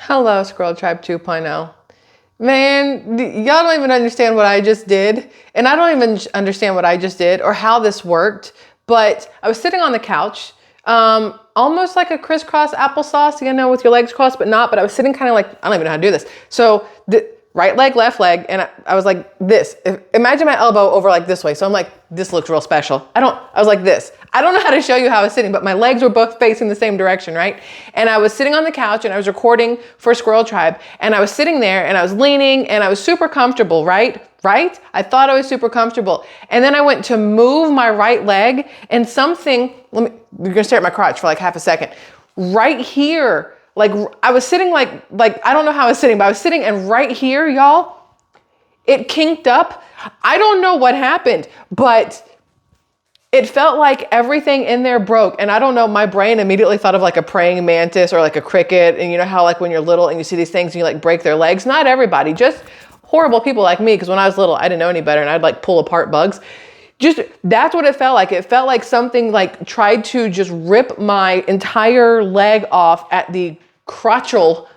Hello, SquirrelTribe 2.0. Man, y'all don't even understand what I just did. And I don't even understand what I just did or how this worked. But I was sitting on the couch, almost like a crisscross applesauce, you know, with your legs crossed, but not. But I was sitting kind of like, I don't even know how to do this. So the right leg, left leg. And I was like this. Imagine my elbow over like this way. So I'm like, this looks real special. I was like this. I don't know how to show you how I was sitting, but my legs were both facing the same direction, right? And I was sitting on the couch and I was recording for SquirrelTribe, and I was sitting there and I was leaning and I was super comfortable, right? I thought I was super comfortable. And then I went to move my right leg and something, you're gonna stare at my crotch for like half a second. Right here, like I was sitting like I don't know how I was sitting, but I was sitting and right here, y'all, it kinked up. I don't know what happened, but it felt like everything in there broke. And I don't know, my brain immediately thought of like a praying mantis or like a cricket. And you know how like when you're little and you see these things and you like break their legs? Not everybody, just horrible people like me. Because when I was little, I didn't know any better and I'd like pull apart bugs. Just, that's what it felt like. It felt like something like tried to just rip my entire leg off at the crotchal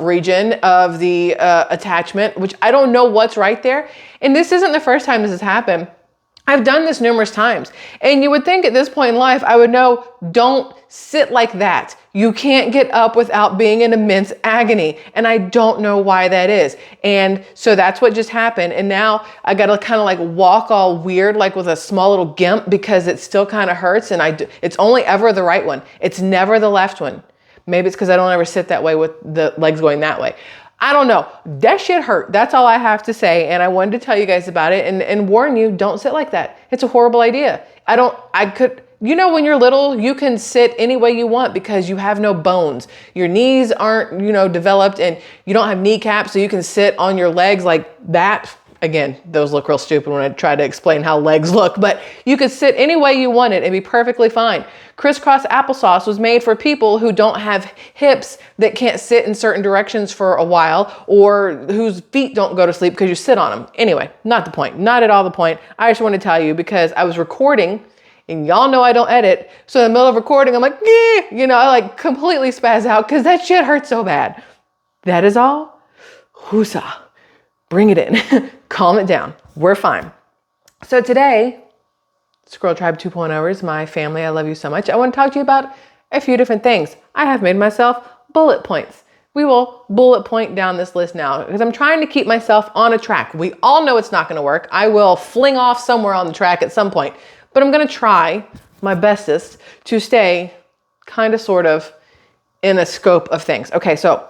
region of the attachment, which I don't know what's right there. And this isn't the first time this has happened. I've done this numerous times. And you would think at this point in life, I would know, don't sit like that. You can't get up without being in immense agony. And I don't know why that is. And so that's what just happened. And now I got to kind of like walk all weird, like with a small little gimp, because it still kind of hurts. And it's only ever the right one. It's never the left one. Maybe it's because I don't ever sit that way with the legs going that way. I don't know. That shit hurt. That's all I have to say. And I wanted to tell you guys about it and warn you, don't sit like that. It's a horrible idea. You know, when you're little, you can sit any way you want because you have no bones. Your knees aren't, developed, and you don't have kneecaps, so you can sit on your legs like that. Again, those look real stupid when I try to explain how legs look, but you could sit any way you wanted and be perfectly fine. Crisscross applesauce was made for people who don't have hips that can't sit in certain directions for a while, or whose feet don't go to sleep because you sit on them. Anyway, not the point, not at all the point. I just want to tell you because I was recording, and y'all know I don't edit. So in the middle of recording, I'm like, I like completely spaz out because that shit hurts so bad. That is all. Whoosah. Bring it in. Calm it down. We're fine. So today, SquirrelTribe 2.0 is my family. I love you so much. I want to talk to you about a few different things. I have made myself bullet points. We will bullet point down this list now because I'm trying to keep myself on a track. We all know it's not going to work. I will fling off somewhere on the track at some point, but I'm going to try my bestest to stay kind of sort of in a scope of things. Okay, so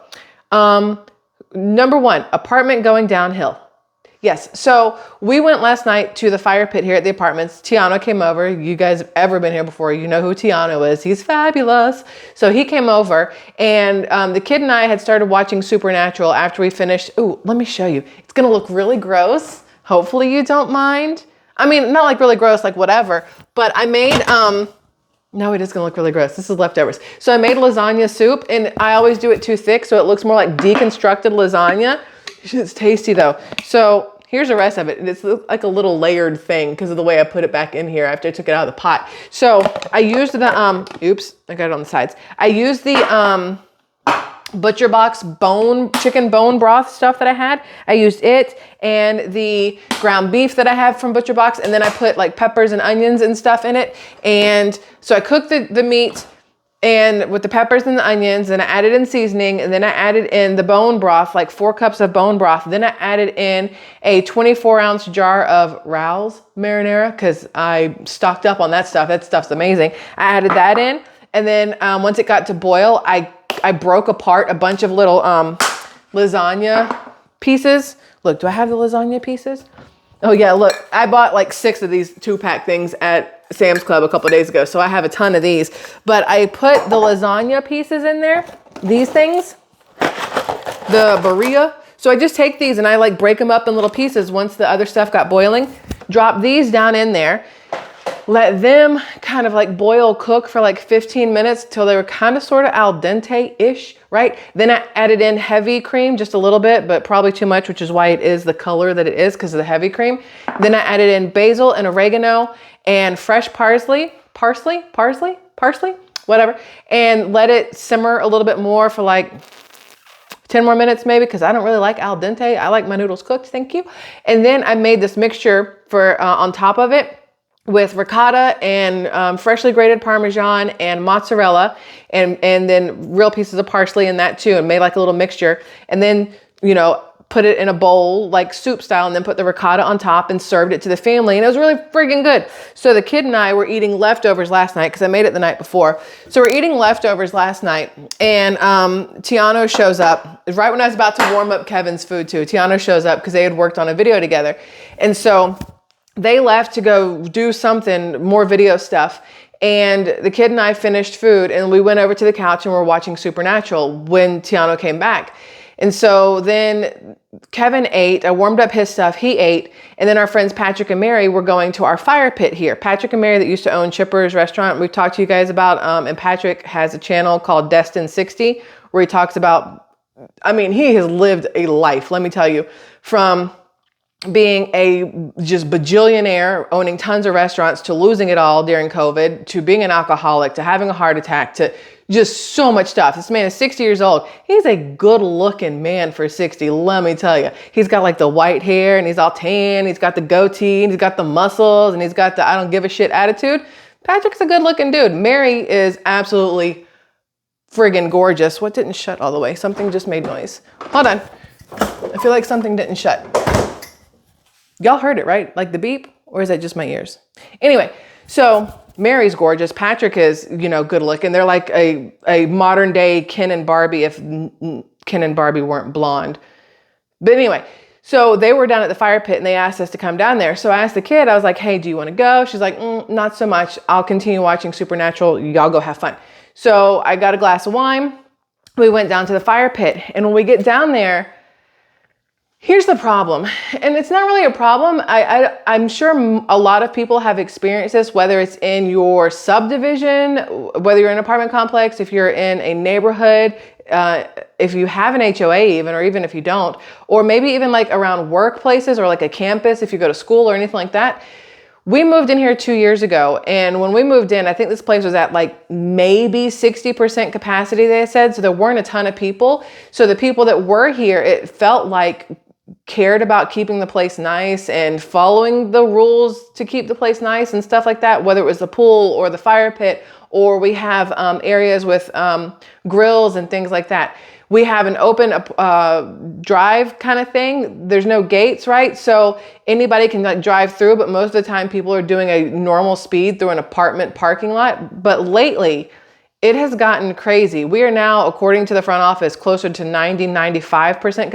number one, apartment going downhill. Yes, so we went last night to the fire pit here at the apartments. Tiano came over. You guys have ever been here before, you know who Tiano is. He's fabulous. So he came over, and the kid and I had started watching Supernatural after we finished. Ooh, let me show you. It's gonna look really gross. Hopefully you don't mind. I mean, not like really gross, like whatever, but I made, no, it is gonna look really gross. This is leftovers. So I made lasagna soup, and I always do it too thick so it looks more like deconstructed lasagna. It's tasty though. So here's the rest of it. It's like a little layered thing because of the way I put it back in here after I took it out of the pot. So I used the, oops, I got it on the sides. I used the Butcher Box chicken bone broth stuff that I had. I used it and the ground beef that I have from Butcher Box. And then I put like peppers and onions and stuff in it. And so I cooked the meat and with the peppers and the onions, and I added in seasoning, and then I added in the bone broth, like 4 cups of bone broth. Then I added in a 24-ounce jar of Raoul's marinara because I stocked up on that stuff. That stuff's amazing. I added that in, and then once it got to boil, I broke apart a bunch of little lasagna pieces. Look, do I have the lasagna pieces? Oh yeah, look, I bought like 6 of these 2-pack things at Sam's Club a couple of days ago, so I have a ton of these. But I put the lasagna pieces in there, these things, the birria. So I just take these and I like break them up in little pieces once the other stuff got boiling. Drop these down in there. Let them kind of like cook for like 15 minutes till they were kind of sort of al dente-ish, right? Then I added in heavy cream, just a little bit, but probably too much, which is why it is the color that it is because of the heavy cream. Then I added in basil and oregano and fresh parsley, whatever, and let it simmer a little bit more for like 10 more minutes maybe, because I don't really like al dente. I like my noodles cooked, thank you. And then I made this mixture for on top of it with ricotta and freshly grated Parmesan and mozzarella and then real pieces of parsley in that too, and made like a little mixture. And then, you know, put it in a bowl, like soup style, and then put the ricotta on top and served it to the family. And it was really friggin' good. So the kid and I were eating leftovers last night because I made it the night before. So we're eating leftovers last night, and Tiano shows up right when I was about to warm up Kevin's food too. Tiano shows up because they had worked on a video together. And so they left to go do something, more video stuff. And the kid and I finished food, and we went over to the couch and we're watching Supernatural when Tiano came back. And so then Kevin ate, I warmed up his stuff, he ate, and then our friends Patrick and Mary were going to our fire pit here. Patrick and Mary that used to own Chipper's restaurant, we've talked to you guys about, and Patrick has a channel called Destin 60, where he talks about, I mean, he has lived a life, let me tell you, from being a just bajillionaire, owning tons of restaurants, to losing it all during COVID, to being an alcoholic, to having a heart attack, to just so much stuff. This man is 60 years old. He's a good looking man for 60, let me tell you. He's got like the white hair, and he's all tan, he's got the goatee, and he's got the muscles, and he's got the I don't give a shit attitude. Patrick's a good looking dude. Mary is absolutely friggin' gorgeous. What didn't shut all the way? Something just made noise. Hold on. I feel like something didn't shut. Y'all heard it, right? Like the beep? Or is that just my ears? Anyway, so Mary's gorgeous. Patrick is, you know, good looking. They're like a modern day Ken and Barbie if Ken and Barbie weren't blonde. But anyway, so they were down at the fire pit and they asked us to come down there. So I asked the kid, I was like, hey, do you want to go? She's like, not so much. I'll continue watching Supernatural. Y'all go have fun. So I got a glass of wine. We went down to the fire pit. And when we get down there, here's the problem, and it's not really a problem. I'm sure a lot of people have experienced this, whether it's in your subdivision, whether you're in an apartment complex, if you're in a neighborhood, if you have an HOA even, or even if you don't, or maybe even like around workplaces or like a campus, if you go to school or anything like that. We moved in here 2 years ago, and when we moved in, I think this place was at like maybe 60% capacity, they said, so there weren't a ton of people. So the people that were here, it felt like cared about keeping the place nice and following the rules to keep the place nice and stuff like that, whether it was the pool or the fire pit, or we have areas with grills and things like that. We have an open drive kind of thing. There's no gates, right? So anybody can like drive through, but most of the time people are doing a normal speed through an apartment parking lot. But lately, it has gotten crazy. We are now, according to the front office, closer to 95%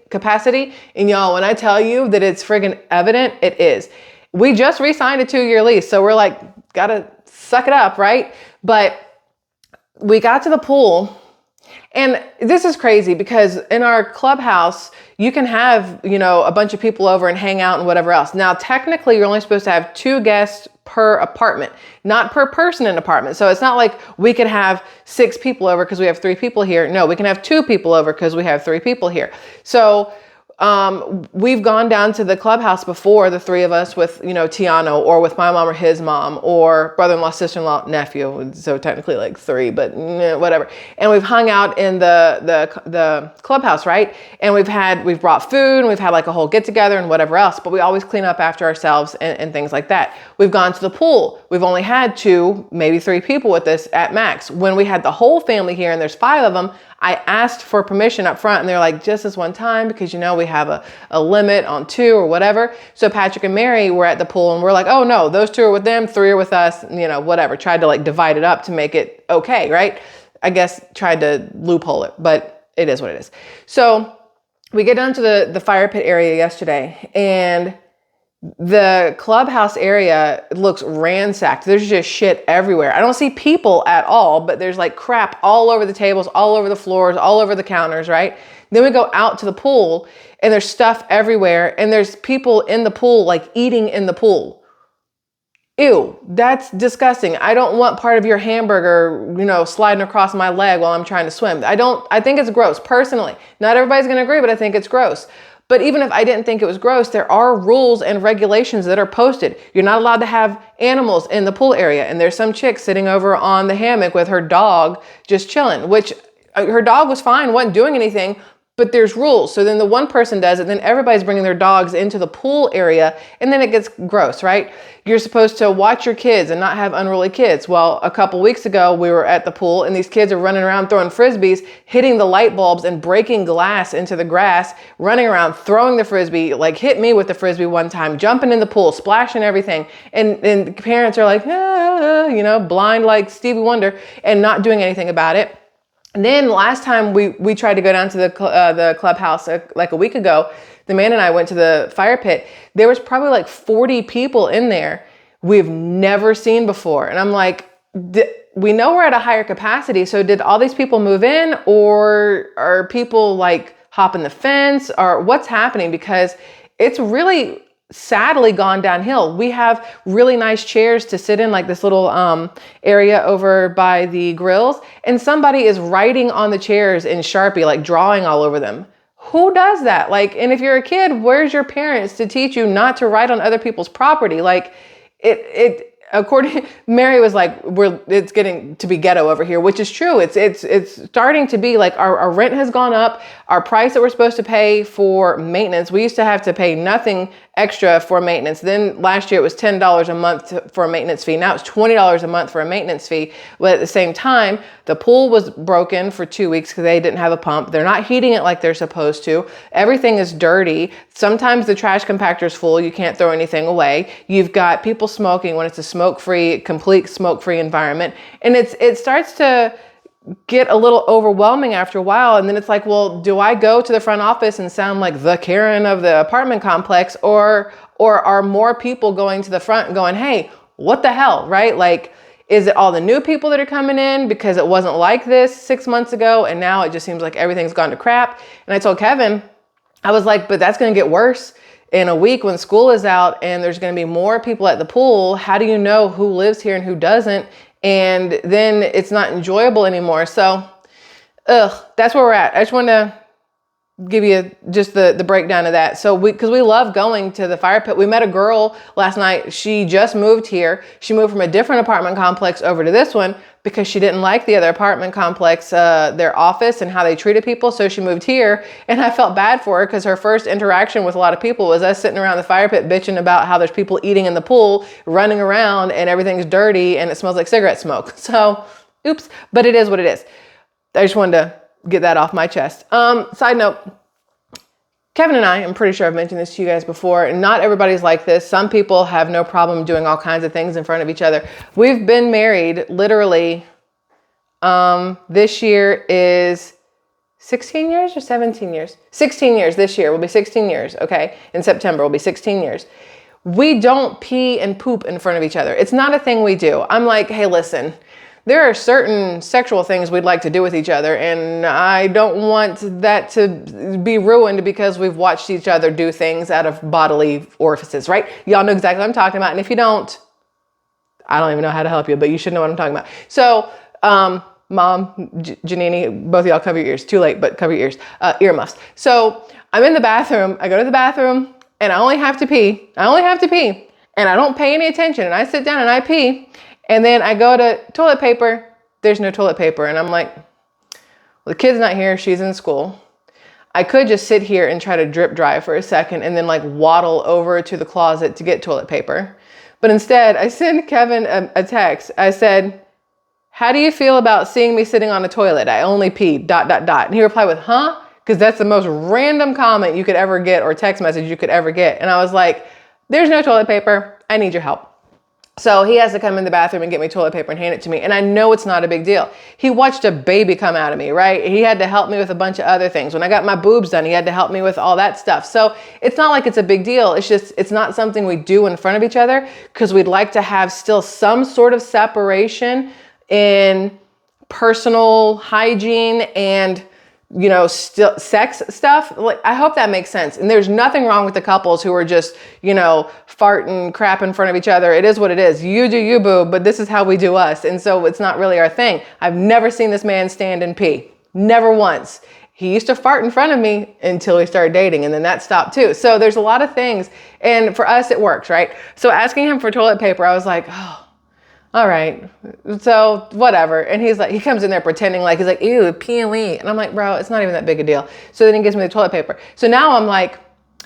capacity. And y'all, when I tell you that it's friggin' evident, it is. We just re-signed a 2-year lease. So we're like, gotta suck it up, right? But we got to the pool. And this is crazy because in our clubhouse, you can have, you know, a bunch of people over and hang out and whatever else. Now, technically, you're only supposed to have 2 guests per apartment, not per person in an apartment. So it's not like we could have 6 people over because we have 3 people here. No, we can have 2 people over because we have 3 people here. So we've gone down to the clubhouse before, the 3 of us with, you know, Tiano, or with my mom or his mom, or brother-in-law, sister-in-law, nephew. So technically like 3, but whatever. And we've hung out in the clubhouse, right? And we've brought food, and we've had like a whole get together and whatever else, but we always clean up after ourselves and things like that. We've gone to the pool. We've only had 2, maybe 3 people with us at max. When we had the whole family here, and there's 5 of them, I asked for permission up front, and they're like, just this one time, because, you know, we have a limit on 2 or whatever. So Patrick and Mary were at the pool, and we're like, oh no, those 2 are with them, 3 are with us, you know, whatever. Tried to like divide it up to make it okay, right? I guess tried to loophole it, but it is what it is. So we get down to the fire pit area yesterday, and the clubhouse area looks ransacked. There's just shit everywhere. I don't see people at all, but there's like crap all over the tables, all over the floors, all over the counters, right? Then we go out to the pool, and there's stuff everywhere, and there's people in the pool like eating in the pool. Ew, that's disgusting. I don't want part of your hamburger, you know, sliding across my leg while I'm trying to swim. I think it's gross, personally. Not everybody's gonna agree, but I think it's gross. But even if I didn't think it was gross, there are rules and regulations that are posted. You're not allowed to have animals in the pool area. And there's some chick sitting over on the hammock with her dog just chilling, which her dog was fine, wasn't doing anything, but there's rules. So then the one person does it, then everybody's bringing their dogs into the pool area, and then it gets gross, right? You're supposed to watch your kids and not have unruly kids. Well, a couple weeks ago, we were at the pool, and these kids are running around throwing Frisbees, hitting the light bulbs and breaking glass into the grass, running around, throwing the Frisbee, like hit me with the Frisbee one time, jumping in the pool, splashing everything. And parents are like, blind like Stevie Wonder, and not doing anything about it. And then last time we tried to go down to the clubhouse like a week ago, the man and I went to the fire pit. There was probably like 40 people in there we've never seen before. And I'm like, we know we're at a higher capacity. So did all these people move in, or are people like hopping the fence, or what's happening? Because it's really sadly gone downhill. We have really nice chairs to sit in, like this little area over by the grills, and somebody is writing on the chairs in Sharpie, like drawing all over them. Who does that? Like, and if you're a kid, where's your parents to teach you not to write on other people's property? Like, according, Mary was like, it's getting to be ghetto over here, which is true. It's starting to be like our rent has gone up. Our price that we're supposed to pay for maintenance, we used to have to pay nothing extra for maintenance. Then last year it was $10 a month for a maintenance fee. Now it's $20 a month for a maintenance fee. But at the same time, the pool was broken for 2 weeks because they didn't have a pump. They're not heating it like they're supposed to. Everything is dirty. Sometimes the trash compactor is full. You can't throw anything away. You've got people smoking when it's a smoke-free, complete smoke-free environment. And it starts to get a little overwhelming after a while. And then it's like, well, do I go to the front office and sound like the Karen of the apartment complex, or are more people going to the front and going, hey, what the hell, right? Like, is it all the new people that are coming in because it wasn't like this 6 months ago, and now it just seems like everything's gone to crap? And I told Kevin, I was like, but that's going to get worse in a week when school is out and there's going to be more people at the pool. How do you know who lives here and who doesn't? And then it's not enjoyable anymore. So, that's where we're at. I just want to give you just the breakdown of that. So because we love going to the fire pit. We met a girl last night. She just moved here. She moved from a different apartment complex over to this one because she didn't like the other apartment complex, their office and how they treated people. So she moved here, and I felt bad for her because her first interaction with a lot of people was us sitting around the fire pit bitching about how there's people eating in the pool, running around, and everything's dirty and it smells like cigarette smoke. So oops, but it is what it is. I just wanted to get that off my chest. Side note, Kevin and I'm pretty sure I've mentioned this to you guys before, and not everybody's like this. Some people have no problem doing all kinds of things in front of each other. We've been married literally, this year is 16 years or 17 years? 16 years this year will be 16 years, okay? In September will be 16 years. We don't pee and poop in front of each other. It's not a thing we do. I'm like, hey, listen, there are certain sexual things we'd like to do with each other, and I don't want that to be ruined because we've watched each other do things out of bodily orifices, right? Y'all know exactly what I'm talking about, and if you don't, I don't even know how to help you, but you should know what I'm talking about. So, Mom, Janini, both of y'all cover your ears. Too late, but cover your ears. Earmuffs. So I'm in the bathroom. I go to the bathroom, and I only have to pee. And I don't pay any attention, and I sit down and I pee. And then I go to toilet paper. There's no toilet paper. And I'm like, well, the kid's not here. She's in school. I could just sit here and try to drip dry for a second and then like waddle over to the closet to get toilet paper. But instead, I sent Kevin a text. I said, how do you feel about seeing me sitting on a toilet? I only peed, ... And he replied with, huh? Because that's the most random comment you could ever get, or text message you could ever get. And I was like, there's no toilet paper. I need your help. So he has to come in the bathroom and get me toilet paper and hand it to me. And I know it's not a big deal. He watched a baby come out of me, right? He had to help me with a bunch of other things. When I got my boobs done, he had to help me with all that stuff. So it's not like it's a big deal. It's just, it's not something we do in front of each other because we'd like to have still some sort of separation in personal hygiene and, you know, still sex stuff. Like, I hope that makes sense. And there's nothing wrong with the couples who are just, you know, farting crap in front of each other. It is what it is. You do you, boo, but this is how we do us. And so it's not really our thing. I've never seen this man stand and pee. Never once. He used to fart in front of me until we started dating, and then that stopped too. So there's a lot of things, and for us it works, right? So asking him for toilet paper, I was like, oh, all right. So whatever. And he's like, he comes in there pretending like, he's like, ew, pee. And I'm like, bro, it's not even that big a deal. So then he gives me the toilet paper. So now I'm like,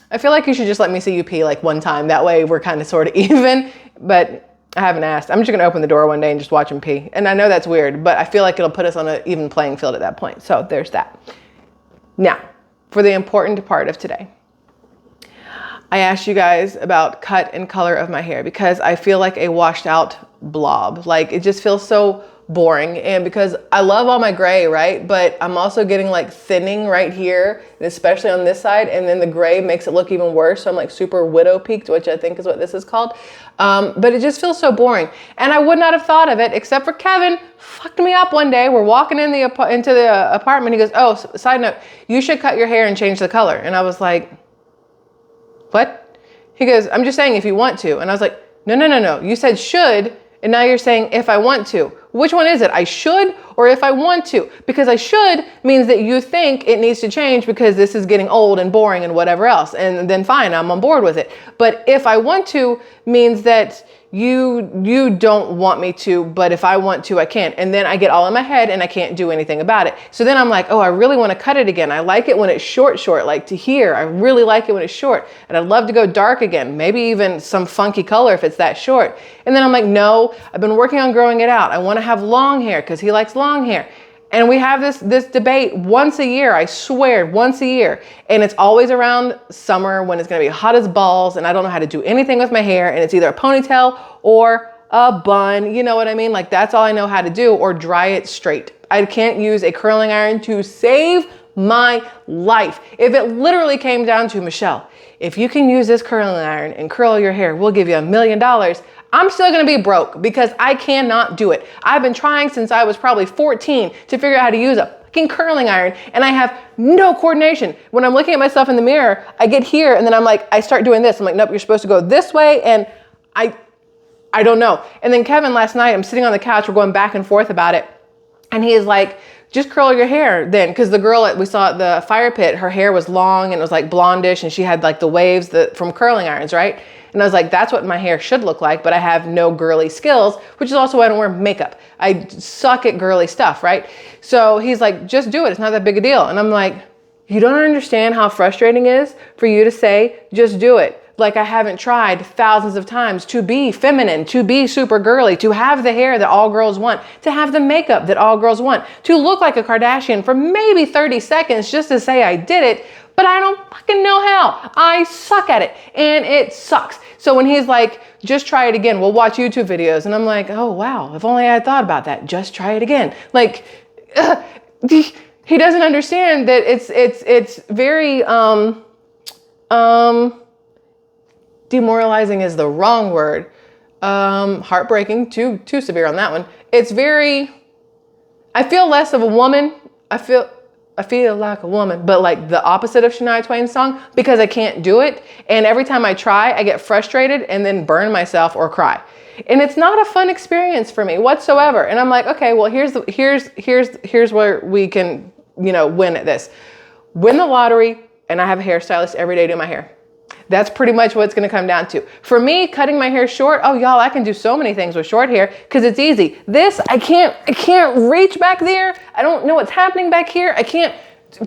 I feel like you should just let me see you pee like one time. That way we're kind of sort of even, but I haven't asked. I'm just going to open the door one day and just watch him pee. And I know that's weird, but I feel like it'll put us on an even playing field at that point. So there's that. Now, for the important part of today. I asked you guys about cut and color of my hair because I feel like a washed out blob. Like it just feels so boring. And because I love all my gray, right? But I'm also getting like thinning right here, and especially on this side. And then the gray makes it look even worse. So I'm like super widow peaked, which I think is what this is called. But it just feels so boring. And I would not have thought of it except for Kevin fucked me up one day. We're walking in into the apartment. He goes, oh, side note, you should cut your hair and change the color. And I was like, what? He goes, I'm just saying if you want to. And I was like, no. You said should, and now you're saying if I want to. Which one is it? I should or if I want to? Because I should means that you think it needs to change because this is getting old and boring and whatever else. And then fine, I'm on board with it. But if I want to means that you don't want me to, but if I want to, I can. And then I get all in my head and I can't do anything about it. So then I'm like, oh, I really want to cut it again. I like it when it's short, like to here. I really like it when it's short. And I'd love to go dark again. Maybe even some funky color if it's that short. And then I'm like, no, I've been working on growing it out. I want to have long hair because he likes long hair. And we have this debate once a year, I swear, once a year. And it's always around summer when it's gonna be hot as balls and I don't know how to do anything with my hair, and it's either a ponytail or a bun, you know what I mean? Like that's all I know how to do, or dry it straight. I can't use a curling iron to save my life. If it literally came down to, Michelle, if you can use this curling iron and curl your hair, we'll give you $1 million. I'm still gonna be broke because I cannot do it. I've been trying since I was probably 14 to figure out how to use a fucking curling iron, and I have no coordination. When I'm looking at myself in the mirror, I get here and then I'm like, I start doing this. I'm like, nope, you're supposed to go this way, and I don't know. And then Kevin last night, I'm sitting on the couch, we're going back and forth about it, and he is like, just curl your hair then. Because the girl that we saw at the fire pit, her hair was long and it was like blondish and she had like the waves from curling irons, right? And I was like, that's what my hair should look like, but I have no girly skills, which is also why I don't wear makeup. I suck at girly stuff, right? So he's like, just do it. It's not that big a deal. And I'm like, you don't understand how frustrating it is for you to say, just do it. Like I haven't tried thousands of times to be feminine, to be super girly, to have the hair that all girls want, to have the makeup that all girls want, to look like a Kardashian for maybe 30 seconds just to say I did it, but I don't fucking know how. I suck at it and it sucks. So when he's like, just try it again, we'll watch YouTube videos. And I'm like, oh wow, if only I had thought about that. Just try it again. Like, he doesn't understand that it's very, demoralizing is the wrong word. Heartbreaking, too severe on that one. It's very, I feel less of a woman. I feel like a woman, but like the opposite of Shania Twain's song, because I can't do it. And every time I try, I get frustrated and then burn myself or cry. And it's not a fun experience for me whatsoever. And I'm like, okay, well, here's where we can, win at this. Win the lottery, and I have a hairstylist every day doing my hair. That's pretty much what it's going to come down to. For me, cutting my hair short, oh y'all, I can do so many things with short hair because it's easy. This, I can't reach back there. I don't know what's happening back here. I can't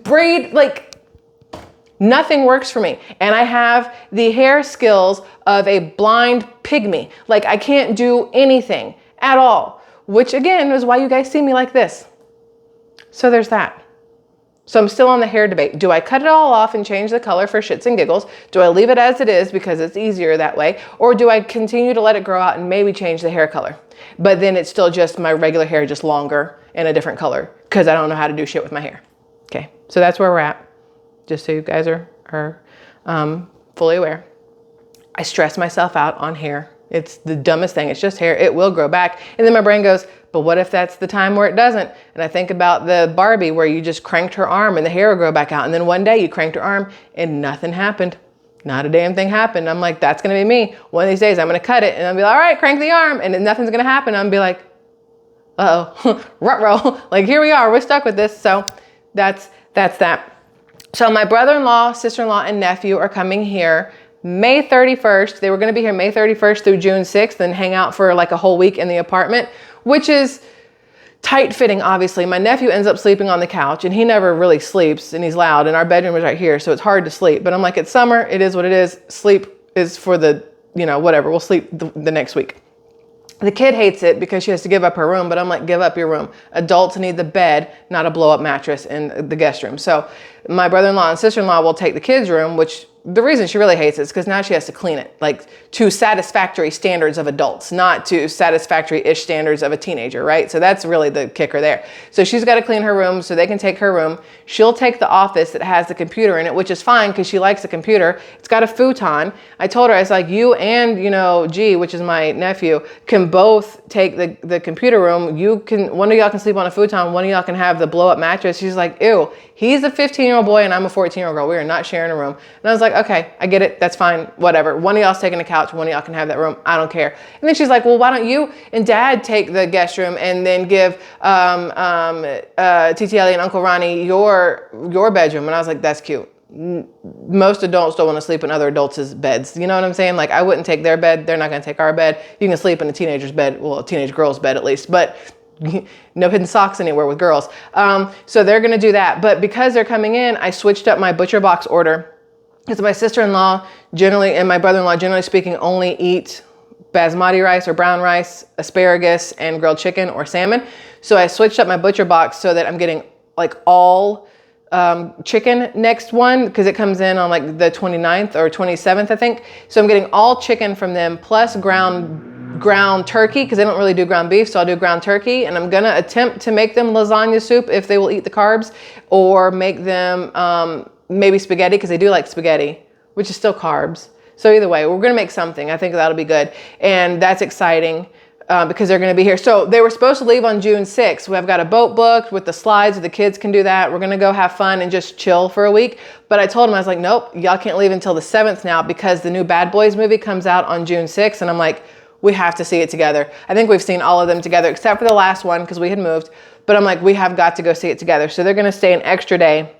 braid, like nothing works for me. And I have the hair skills of a blind pygmy. Like I can't do anything at all, which again is why you guys see me like this. So there's that. So I'm still on the hair debate. Do I cut it all off and change the color for shits and giggles? Do I leave it as it is because it's easier that way? Or do I continue to let it grow out and maybe change the hair color? But then it's still just my regular hair, just longer and a different color because I don't know how to do shit with my hair. Okay, so that's where we're at. Just so you guys are fully aware. I stress myself out on hair. It's the dumbest thing. It's just hair. It will grow back. And then my brain goes, but what if that's the time where it doesn't? And I think about the Barbie where you just cranked her arm and the hair will grow back out. And then one day you cranked her arm and nothing happened. Not a damn thing happened. I'm like, that's going to be me. One of these days I'm going to cut it and I'll be like, all right, crank the arm. And then nothing's going to happen. I'm going to be like, uh-oh, ruh-roh. Like here we are. We're stuck with this. So that's that. So my brother-in-law, sister-in-law, and nephew are coming here May 31st. They were going to be here May 31st through June 6th and hang out for like a whole week in the apartment, which is tight fitting, obviously. My nephew ends up sleeping on the couch, and he never really sleeps, and he's loud, and our bedroom is right here, so it's hard to sleep. But I'm like, it's summer, it is what it is. Sleep is for the, you know, whatever. We'll sleep the next week. The kid hates it because she has to give up her room, but I'm like, give up your room. Adults need the bed, not a blow-up mattress in the guest room. So my brother-in-law and sister-in-law will take the kids' room, which the reason she really hates it is because now she has to clean it, like to satisfactory standards of adults, not to satisfactory-ish standards of a teenager, right? So that's really the kicker there. So she's got to clean her room so they can take her room. She'll take the office that has the computer in it, which is fine because she likes the computer. It's got a futon. I told her, I was like, you and, you know, G, which is my nephew, can both take the computer room. You can, one of y'all can sleep on a futon, one of y'all can have the blow-up mattress. She's like, ew, he's a 15-year-old boy and I'm a 14-year-old girl. We are not sharing a room. And I was like, okay, I get it. That's fine. Whatever. One of y'all's taking the couch. One of y'all can have that room. I don't care. And then she's like, well, why don't you and Dad take the guest room and then give Titi Ellie and Uncle Ronnie your bedroom? And I was like, that's cute. Most adults don't want to sleep in other adults' beds. You know what I'm saying? Like, I wouldn't take their bed. They're not going to take our bed. You can sleep in a teenager's bed. Well, a teenage girl's bed at least. But no hidden socks anywhere with girls. So they're going to do that. But because they're coming in, I switched up my butcher box order. Because my sister-in-law generally, and my brother-in-law generally speaking, only eat basmati rice or brown rice, asparagus, and grilled chicken or salmon. So I switched up my butcher box so that I'm getting like all chicken next one, because it comes in on like the 29th or 27th, I think. So I'm getting all chicken from them plus ground turkey, because they don't really do ground beef, so I'll do ground turkey. And I'm going to attempt to make them lasagna soup if they will eat the carbs, or make them maybe spaghetti, because they do like spaghetti, which is still carbs. So either way, we're going to make something. I think that'll be good. And that's exciting because they're going to be here. So they were supposed to leave on June 6th. We've got a boat booked with the slides. The kids can do that. We're going to go have fun and just chill for a week. But I told them, I was like, nope, y'all can't leave until the 7th now, because the new Bad Boys movie comes out on June 6th. And I'm like, we have to see it together. I think we've seen all of them together except for the last one because we had moved. But I'm like, we have got to go see it together. So they're going to stay an extra day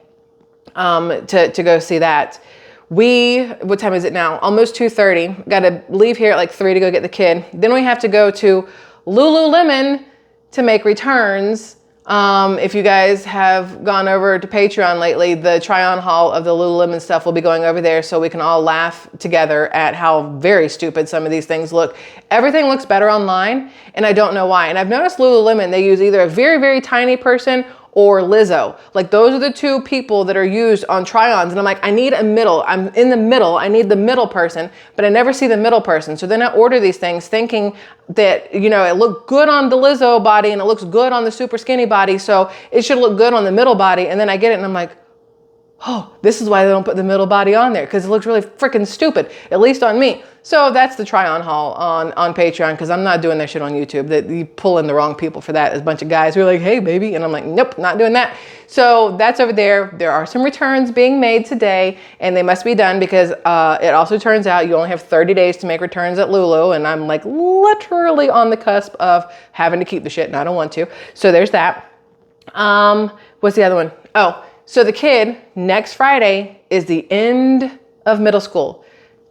to go see that. What time is it now? Almost 2:30. Got to leave here at like 3 to go get the kid. Then we have to go to Lululemon to make returns. If you guys have gone over to Patreon lately, the try-on haul of the Lululemon stuff will be going over there so we can all laugh together at how very stupid some of these things look. Everything looks better online, and I don't know why. And I've noticed Lululemon, they use either a very, very tiny person or Lizzo. Like, those are the two people that are used on try-ons. And I'm like, I need a middle. I'm in the middle. I need the middle person, but I never see the middle person. So then I order these things thinking that, you know, it looked good on the Lizzo body and it looks good on the super skinny body. So it should look good on the middle body. And then I get it and I'm like, oh, this is why they don't put the middle body on there, because it looks really freaking stupid, at least on me. So that's the try-on haul on Patreon, because I'm not doing that shit on YouTube. That you pull in the wrong people for that. There's a bunch of guys who are like, hey, baby. And I'm like, nope, not doing that. So that's over there. There are some returns being made today, and they must be done because it also turns out you only have 30 days to make returns at Lulu. And I'm like literally on the cusp of having to keep the shit, and I don't want to. So there's that. What's the other one? Oh, so the kid, next Friday is the end of middle school.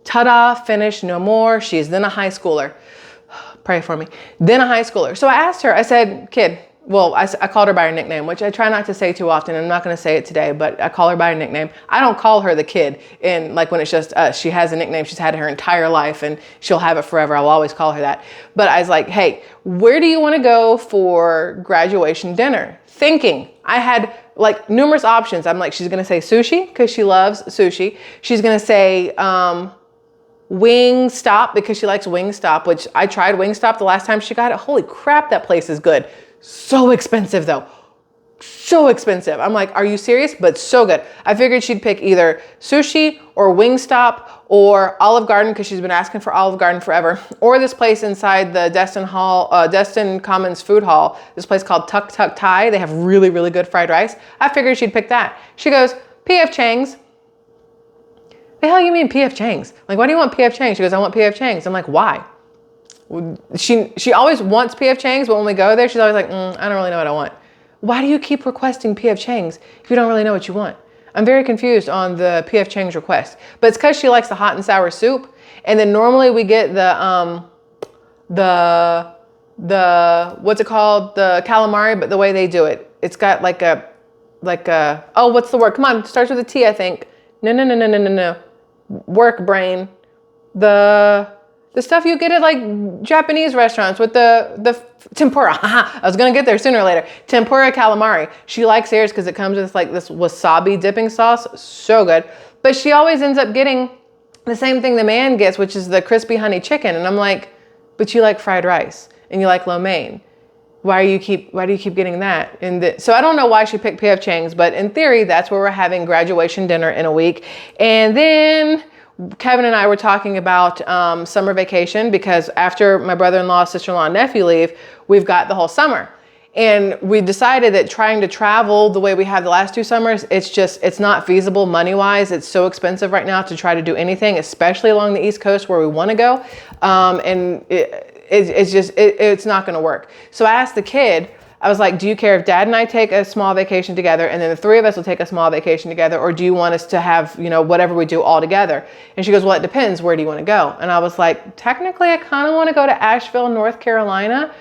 Ta-da, finished, no more. She's then a high schooler. Pray for me. Then a high schooler. So I asked her, I said, kid, well, I called her by her nickname, which I try not to say too often. I'm not going to say it today, but I call her by her nickname. I don't call her the kid in, like, when it's just us. She has a nickname she's had her entire life, and she'll have it forever. I'll always call her that. But I was like, hey, where do you want to go for graduation dinner? Thinking. I had like numerous options. I'm like, she's going to say sushi because she loves sushi. She's going to say Wingstop because she likes Wingstop, which I tried Wingstop the last time she got it. Holy crap, that place is good. So expensive though. So expensive. I'm like, are you serious? But so good. I figured she'd pick either sushi or Wingstop or Olive Garden, because she's been asking for Olive Garden forever, or this place inside the Destin Commons Food Hall, this place called Tuk Tuk Thai. They have really, really good fried rice. I figured she'd pick that. She goes, P.F. Chang's. The hell you mean P.F. Chang's? Like, why do you want P.F. Chang's? She goes, I want P.F. Chang's. I'm like, why? She always wants P.F. Chang's, but when we go there, she's always like, I don't really know what I want. Why do you keep requesting P.F. Chang's if you don't really know what you want? I'm very confused on the PF Chang's request, but it's because she likes the hot and sour soup. And then normally we get the what's it called? The calamari, but the way they do it, it's got like a, oh, what's the word? Come on, starts with a T, I think. No. Work brain. The stuff you get at like Japanese restaurants with the tempura. I was gonna get there sooner or later. Tempura calamari. She likes theirs because it comes with like this wasabi dipping sauce. So good. But she always ends up getting the same thing the man gets, which is the crispy honey chicken. And I'm like, but you like fried rice and you like lo mein. Why do you keep getting that? So I don't know why she picked PF Chang's, but in theory, that's where we're having graduation dinner in a week. And then Kevin and I were talking about summer vacation, because after my brother-in-law, sister-in-law, and nephew leave, we've got the whole summer. And we decided that trying to travel the way we have the last 2 summers, it's not feasible money-wise. It's so expensive right now to try to do anything, especially along the East Coast where we want to go. And it's not going to work. So I asked the kid, I was like, do you care if Dad and I take a small vacation together and then the 3 of us will take a small vacation together? Or do you want us to have, whatever we do all together? And she goes, well, it depends. Where do you want to go? And I was like, technically, I kind of want to go to Asheville, North Carolina,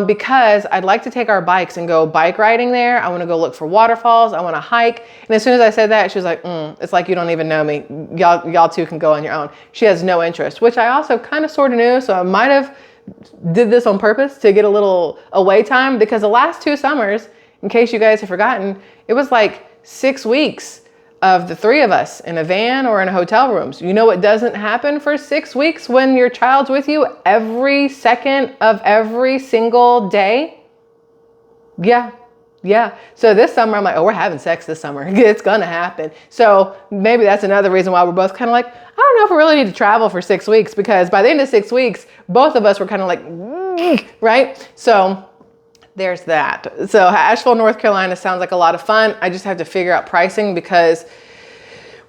because I'd like to take our bikes and go bike riding there. I want to go look for waterfalls. I want to hike. And as soon as I said that, she was like, it's like you don't even know me. Y'all two can go on your own. She has no interest, which I also kind of sort of knew. So I might have did this on purpose to get a little away time, because the last 2 summers, in case you guys have forgotten, it was like 6 weeks of the 3 of us in a van or in a hotel rooms. You know what doesn't happen for 6 weeks when your child's with you every second of every single day? Yeah. So this summer, I'm like, oh, we're having sex this summer. It's going to happen. So maybe that's another reason why we're both kind of like, I don't know if we really need to travel for 6 weeks, because by the end of 6 weeks, both of us were kind of like, right? So there's that. So Asheville, North Carolina sounds like a lot of fun. I just have to figure out pricing, because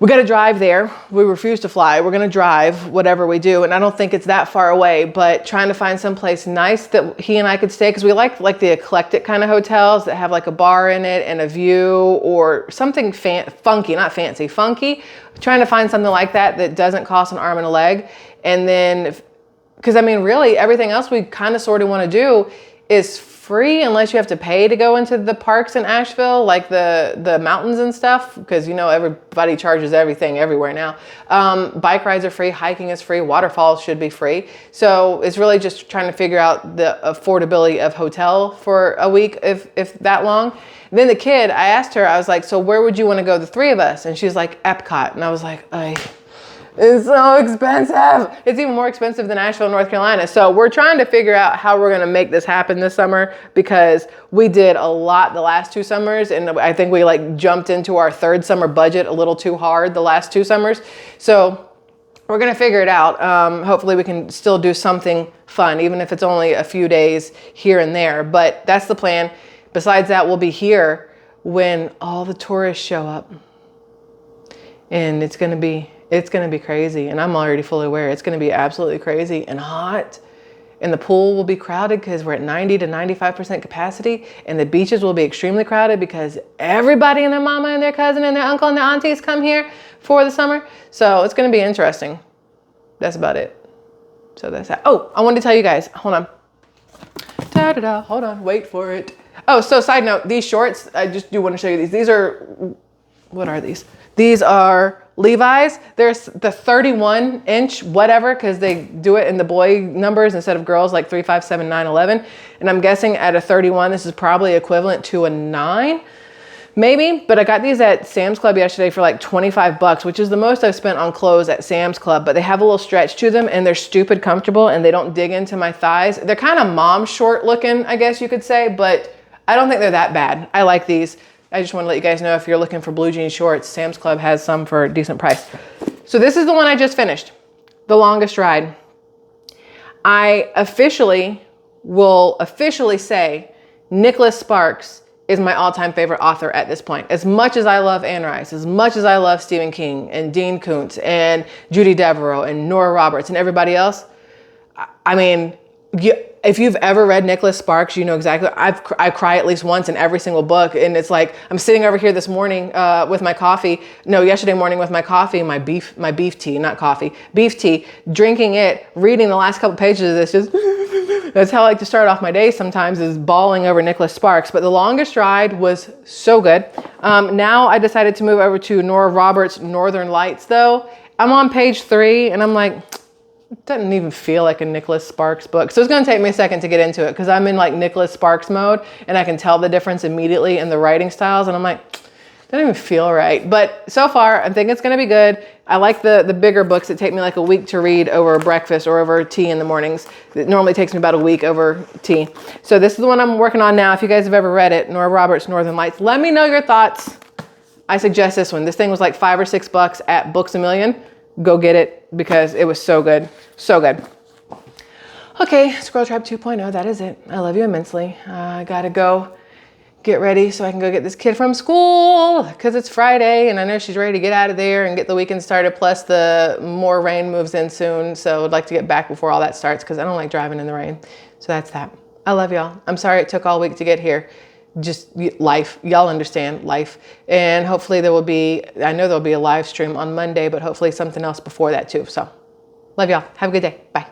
we got to drive there. We refuse to fly. We're going to drive whatever we do. And I don't think it's that far away, but trying to find someplace nice that he and I could stay. Cause we like the eclectic kind of hotels that have like a bar in it and a view, or something funky, not fancy, funky. Trying to find something like that doesn't cost an arm and a leg. And then, cause I mean, really everything else we kind of sort of want to do is free, unless you have to pay to go into the parks in Asheville, like the mountains and stuff, because everybody charges everything everywhere now. Bike rides are free, hiking is free, waterfalls should be free. So it's really just trying to figure out the affordability of hotel for a week, if that long. And then the kid, I asked her, I was like, so where would you want to go, the 3 of us? And she's like, Epcot. And I was like, it's so expensive. It's even more expensive than Asheville, North Carolina. So we're trying to figure out how we're going to make this happen this summer, because we did a lot the last 2 summers. And I think we jumped into our 3rd summer budget a little too hard the last 2 summers. So we're going to figure it out. Hopefully we can still do something fun, even if it's only a few days here and there. But that's the plan. Besides that, we'll be here when all the tourists show up. And it's going to be crazy. And I'm already fully aware it's going to be absolutely crazy and hot. And the pool will be crowded because we're at 90 to 95% capacity. And the beaches will be extremely crowded because everybody and their mama and their cousin and their uncle and their aunties come here for the summer. So it's going to be interesting. That's about it. So that's that. Oh, I wanted to tell you guys, hold on. Hold on, wait for it. Oh, so side note, these shorts, I just do want to show you these. These are, what are these? These are Levi's. There's the 31-inch whatever, because they do it in the boy numbers instead of girls, like 3, 5, 7, 9, 11. And I'm guessing at a 31, this is probably equivalent to a 9, maybe. But I got these at Sam's Club yesterday for like 25 bucks, which is the most I've spent on clothes at Sam's Club. But they have a little stretch to them and they're stupid comfortable and they don't dig into my thighs. They're kind of mom short looking, I guess you could say, but I don't think they're that bad. I like these. I just want to let you guys know, if you're looking for blue jean shorts, Sam's Club has some for a decent price. So this is the one I just finished, The Longest Ride. I will officially say Nicholas Sparks is my all-time favorite author at this point. As much as I love Anne Rice, as much as I love Stephen King and Dean Koontz and Judy Devereaux and Nora Roberts and everybody else, I mean, if you've ever read Nicholas Sparks, you know exactly. I cry at least once in every single book, and it's like I'm sitting over here this morning with my coffee. No, yesterday morning with my coffee, my beef tea, not coffee, beef tea, drinking it, reading the last couple pages of this. Just that's how I like to start off my day. Sometimes is bawling over Nicholas Sparks. But The Longest Ride was so good. Now I decided to move over to Nora Roberts' Northern Lights, though. I'm on page 3, and I'm like, it doesn't even feel like a Nicholas Sparks book. So it's going to take me a second to get into it because I'm in like Nicholas Sparks mode and I can tell the difference immediately in the writing styles. And I'm like, it doesn't even feel right. But so far, I think it's going to be good. I like the bigger books that take me like a week to read over breakfast or over tea in the mornings. It normally takes me about a week over tea. So this is the one I'm working on now. If you guys have ever read it, Nora Roberts' Northern Lights, let me know your thoughts. I suggest this one. This thing was like $5 or $6 at Books A Million. Go get it because it was so good. So good. Okay, Squirrel Tribe 2.0, that is it. I love you immensely. I gotta go get ready so I can go get this kid from school because it's Friday and I know she's ready to get out of there and get the weekend started. Plus the more rain moves in soon. So I'd like to get back before all that starts because I don't like driving in the rain. So that's that. I love y'all. I'm sorry it took all week to get here. Just life. Y'all understand life. And hopefully there will be, I know there'll be a live stream on Monday, but hopefully something else before that too. So love y'all. Have a good day. Bye.